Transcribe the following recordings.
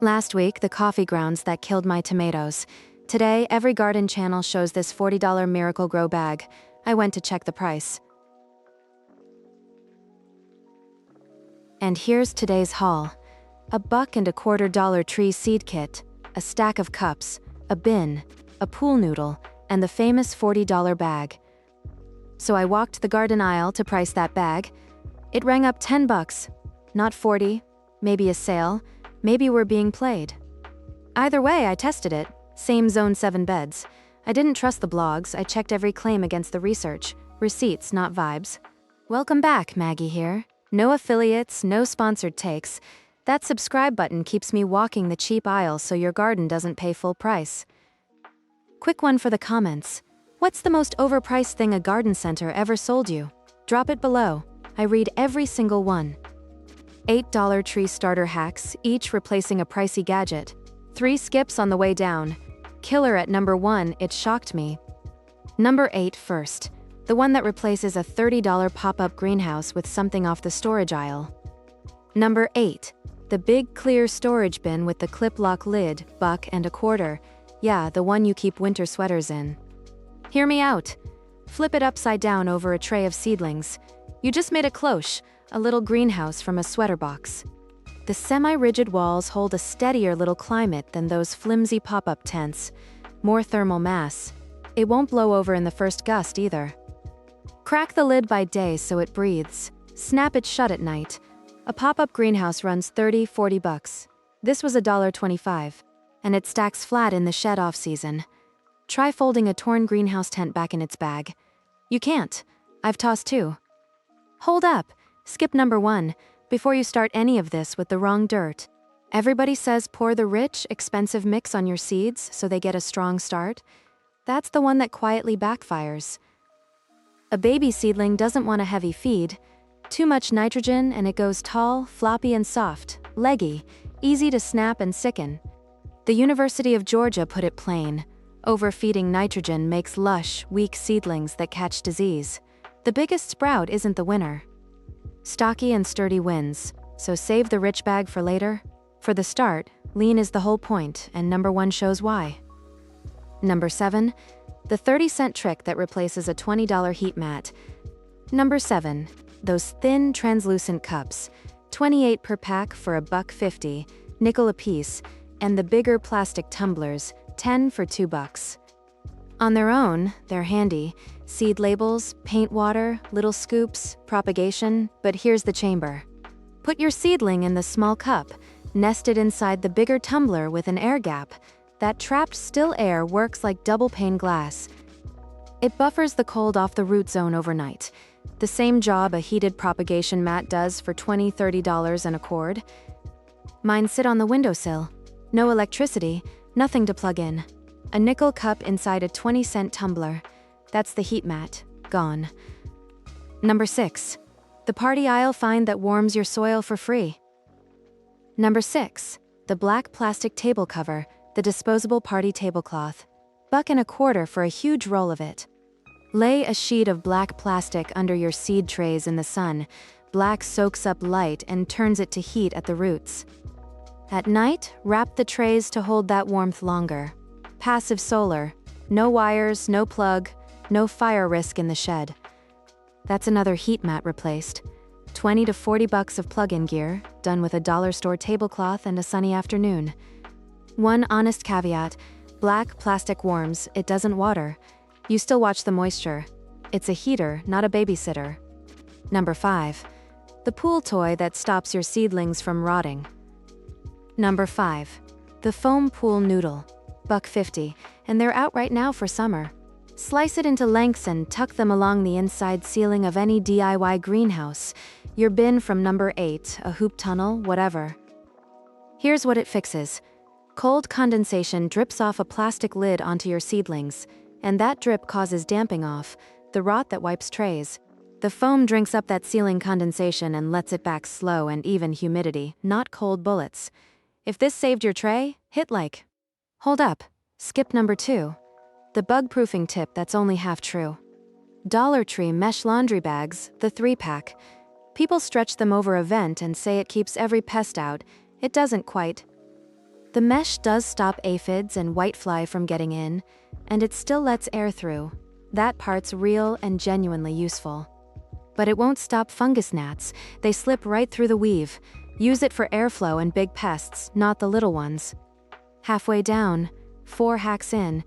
Last week, the coffee grounds that killed my tomatoes. Today, every garden channel shows this $40 Miracle-Gro bag. I went to check the price. And here's today's haul. A $1.25 tree seed kit, a stack of cups, a bin, a Pool-noodle, and the famous $40 bag. So I walked the garden aisle to price that bag. It rang up $10, not 40, maybe a sale, maybe we're being played. Either way, I tested it. Same zone 7 beds. I didn't trust the blogs, I checked every claim against the research. Receipts, not vibes. Welcome back, Maggie here. No affiliates, no sponsored takes. That subscribe button keeps me walking the cheap aisle so your garden doesn't pay full price. Quick one for the comments. What's the most overpriced thing a garden center ever sold you? Drop it below. I read every single one. $8 tree starter hacks, each replacing a pricey gadget. 3 skips on the way down. Killer at number 1, it shocked me. Number 8 first. The one that replaces a $30 pop-up greenhouse with something off the storage aisle. Number 8. The big clear storage bin with the clip-lock lid, $1.25. Yeah, the one you keep winter sweaters in. Hear me out. Flip it upside down over a tray of seedlings. You just made a cloche, a little greenhouse from a sweater box. The semi-rigid walls hold a steadier little climate than those flimsy pop-up tents. More thermal mass. It won't blow over in the first gust either. Crack the lid by day so it breathes. Snap it shut at night. A pop-up greenhouse runs $30–40. This was $1.25. And it stacks flat in the shed off-season. Try folding a torn greenhouse tent back in its bag. You can't. I've tossed 2. Hold up. Skip number 1, before you start any of this with the wrong dirt. Everybody says pour the rich, expensive mix on your seeds so they get a strong start. That's the one that quietly backfires. A baby seedling doesn't want a heavy feed. Too much nitrogen and it goes tall, floppy and soft, leggy, easy to snap and sicken. The University of Georgia put it plain. Overfeeding nitrogen makes lush, weak seedlings that catch disease. The biggest sprout isn't the winner. Stocky and sturdy wins, so save the rich bag for later. For the start, lean is the whole point, and number 1 shows why. Number 7, the 30-cent trick that replaces a $20 heat mat. Number 7, those thin, translucent cups, 28 per pack for $1.50, nickel a piece, and the bigger plastic tumblers, 10 for $2. On their own, they're handy. Seed labels, paint water, little scoops, propagation, but here's the chamber. Put your seedling in the small cup, nested inside the bigger tumbler with an air gap. That trapped still air works like double-pane glass. It buffers the cold off the root zone overnight. The same job a heated propagation mat does for $20–30 and a cord. Mine sit on the windowsill. No electricity, nothing to plug in. A nickel cup inside a 20-cent tumbler. That's the heat mat, gone. Number 6. The party aisle find that warms your soil for free. Number 6. The black plastic table cover, the disposable party tablecloth. $1.25 for a huge roll of it. Lay a sheet of black plastic under your seed trays in the sun. Black soaks up light and turns it to heat at the roots. At night, wrap the trays to hold that warmth longer. Passive solar. No wires, no plug, no fire risk in the shed. That's another heat mat replaced. $20 to $40 of plug-in gear, done with a dollar store tablecloth and a sunny afternoon. One honest caveat, black plastic warms, it doesn't water. You still watch the moisture. It's a heater, not a babysitter. Number 5. The pool toy that stops your seedlings from rotting. Number 5. The foam Pool-noodle. $1.50, and they're out right now for summer. Slice it into lengths and tuck them along the inside ceiling of any DIY greenhouse. Your bin from number 8, a hoop tunnel, whatever. Here's what it fixes. Cold condensation drips off a plastic lid onto your seedlings, and that drip causes damping off, the rot that wipes trays. The foam drinks up that ceiling condensation and lets it back slow and even humidity, not cold bullets. If this saved your tray, hit like. Hold up. Skip number 2. The bug-proofing tip that's only half true. Dollar Tree mesh laundry bags, the 3-pack. People stretch them over a vent and say it keeps every pest out. It doesn't quite. The mesh does stop aphids and whitefly from getting in, and it still lets air through. That part's real and genuinely useful. But it won't stop fungus gnats. They slip right through the weave. Use it for airflow and big pests, not the little ones. Halfway down, 4 hacks in,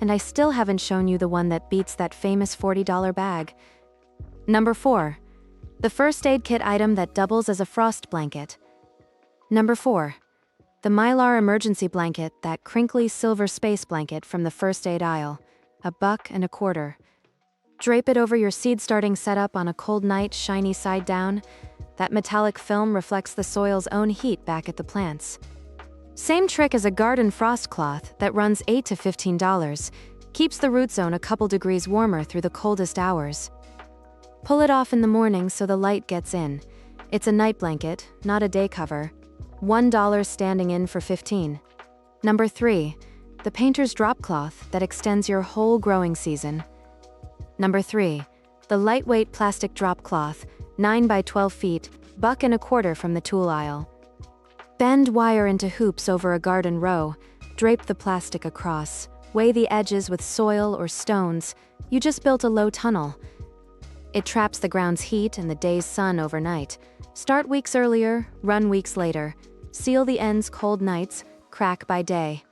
and I still haven't shown you the one that beats that famous $40 bag. Number 4. The first aid kit item that doubles as a frost blanket. Number 4. The Mylar emergency blanket, that crinkly silver space blanket from the first aid aisle. $1.25. Drape it over your seed starting setup on a cold night, shiny side down. That metallic film reflects the soil's own heat back at the plants. Same trick as a garden frost cloth that runs $8 to $15. Keeps the root zone a couple degrees warmer through the coldest hours. Pull it off in the morning so the light gets in. It's a night blanket, not a day cover. $1 standing in for $15. Number 3. The painter's drop cloth that extends your whole growing season. Number 3. The lightweight plastic drop cloth, 9 by 12 feet, $1.25 from the tool aisle. Bend wire into hoops over a garden row, drape the plastic across, weigh the edges with soil or stones. You just built a low tunnel. It traps the ground's heat and the day's sun overnight. Start weeks earlier, run weeks later. Seal the ends cold nights, crack by day.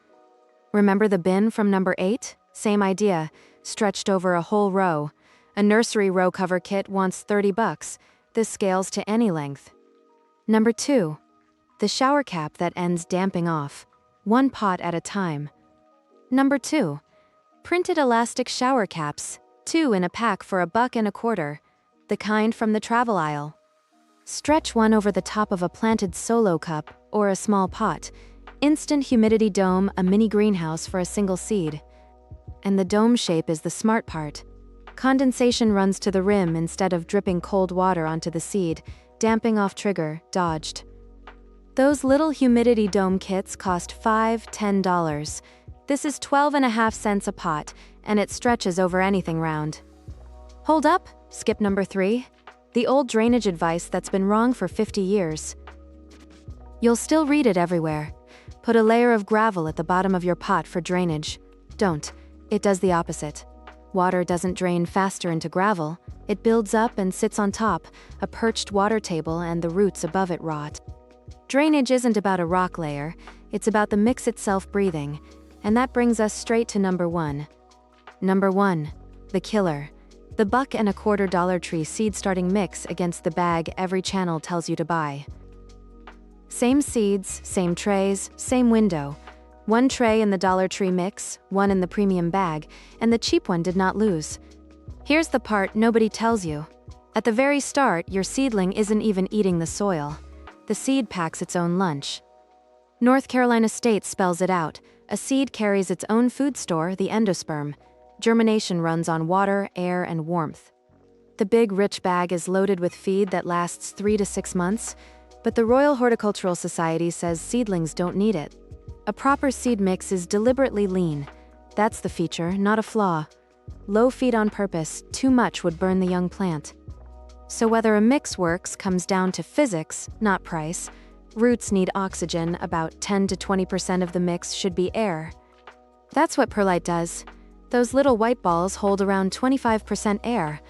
Remember the bin from number 8? Same idea, stretched over a whole row. A nursery row cover kit wants $30. This scales to any length. Number 2. The shower cap that ends damping off. 1 pot at a time. Number 2. Printed elastic shower caps, 2 in a pack for $1.25. The kind from the travel aisle. Stretch one over the top of a planted solo cup or a small pot. Instant humidity dome, a mini greenhouse for a single seed. And the dome shape is the smart part. Condensation runs to the rim instead of dripping cold water onto the seed. Damping off trigger, dodged. Those little humidity dome kits cost $5, $10. This is 12.5 cents a pot, and it stretches over anything round. Hold up, skip number 3. The old drainage advice that's been wrong for 50 years. You'll still read it everywhere. Put a layer of gravel at the bottom of your pot for drainage. Don't. It does the opposite. Water doesn't drain faster into gravel. It builds up and sits on top, a perched water table, and the roots above it rot. Drainage isn't about a rock layer, it's about the mix itself breathing. And that brings us straight to number 1. Number 1. The killer. The $1.25 Dollar Tree seed starting mix against the bag every channel tells you to buy. Same seeds, same trays, same window. 1 tray in the Dollar Tree mix, 1 in the premium bag, and the cheap one did not lose. Here's the part nobody tells you. At the very start, your seedling isn't even eating the soil. The seed packs its own lunch. North Carolina State spells it out. A seed carries its own food store, the endosperm. Germination runs on water, air, and warmth. The big, rich bag is loaded with feed that lasts 3 to 6 months, but the Royal Horticultural Society says seedlings don't need it. A proper seed mix is deliberately lean. That's the feature, not a flaw. Low feed on purpose, too much would burn the young plant. So whether a mix works comes down to physics, not price. Roots need oxygen, about 10 to 20% of the mix should be air. That's what perlite does. Those little white balls hold around 25% air.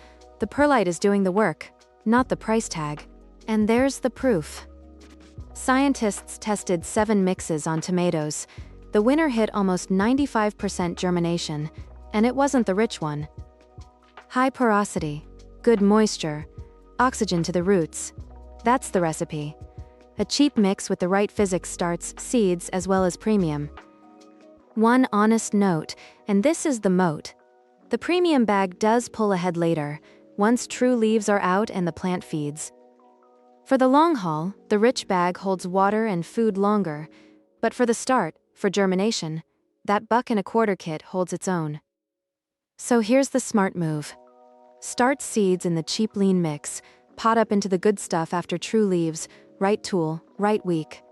The perlite is doing the work, not the price tag. And there's the proof. Scientists tested 7 mixes on tomatoes. The winner hit almost 95% germination, and it wasn't the rich one. High porosity, good moisture, oxygen to the roots. That's the recipe. A cheap mix with the right physics starts seeds as well as premium. One honest note, and this is the moat. The premium bag does pull ahead later, once true leaves are out and the plant feeds. For the long haul, the rich bag holds water and food longer, but for the start, for germination, that $1.25 kit holds its own. So here's the smart move. Start seeds in the cheap lean mix, pot up into the good stuff after true leaves, right tool, right week.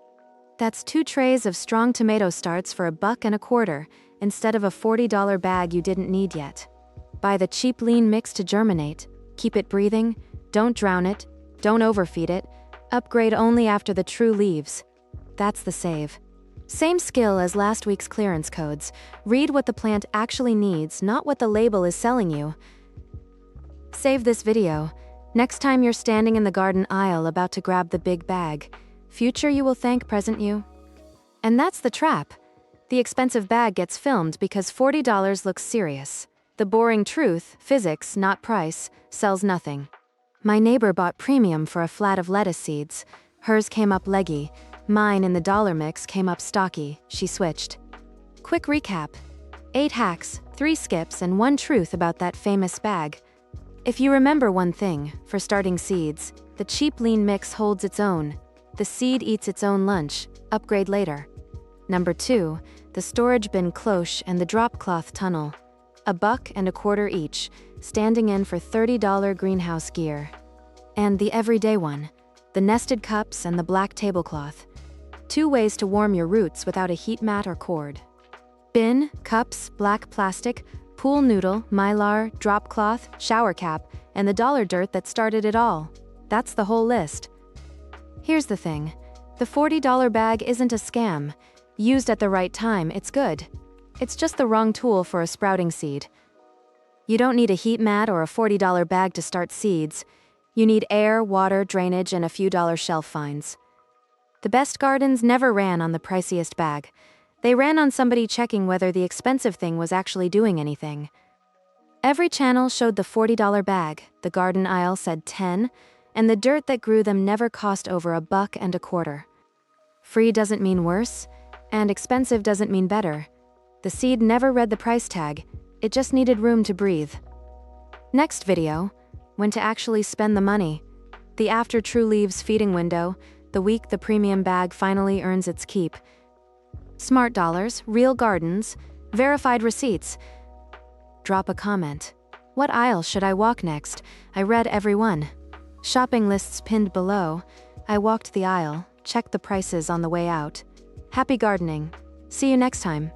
That's 2 trays of strong tomato starts for $1.25 instead of a $40 bag you didn't need yet. Buy the cheap lean mix to germinate, keep it breathing, don't drown it, don't overfeed it, upgrade only after the true leaves. That's the save. Same skill as last week's clearance codes. Read what the plant actually needs, not what the label is selling you. Save this video. Next time you're standing in the garden aisle about to grab the big bag, future you will thank present you. And that's the trap. The expensive bag gets filmed because $40 looks serious. The boring truth, physics, not price, sells nothing. My neighbor bought premium for a flat of lettuce seeds. Hers came up leggy. Mine in the dollar mix came up stocky. She switched. Quick recap. 8 hacks, 3 skips, and 1 truth about that famous bag. If you remember one thing, for starting seeds, the cheap lean mix holds its own. The seed eats its own lunch. Upgrade later. Number 2, the storage bin cloche and the drop cloth tunnel. $1.25 each, standing in for $30 greenhouse gear. And the everyday one, the nested cups and the black tablecloth. 2 ways to warm your roots without a heat mat or cord. Bin, cups, black plastic, Pool-noodle, Mylar, drop cloth, shower cap, and the dollar dirt that started it all. That's the whole list. Here's the thing. The $40 bag isn't a scam. Used at the right time, it's good. It's just the wrong tool for a sprouting seed. You don't need a heat mat or a $40 bag to start seeds. You need air, water, drainage, and a few dollar shelf finds. The best gardens never ran on the priciest bag. They ran on somebody checking whether the expensive thing was actually doing anything. Every channel showed the $40 bag, the garden aisle said 10, and the dirt that grew them never cost over $1.25. Free doesn't mean worse, and expensive doesn't mean better. The seed never read the price tag, it just needed room to breathe. Next video, when to actually spend the money. The after True Leaves feeding window, the week the premium bag finally earns its keep. Smart dollars, real gardens, verified receipts. Drop a comment. What aisle should I walk next? I read every one. Shopping lists pinned below. I walked the aisle, checked the prices on the way out. Happy gardening. See you next time.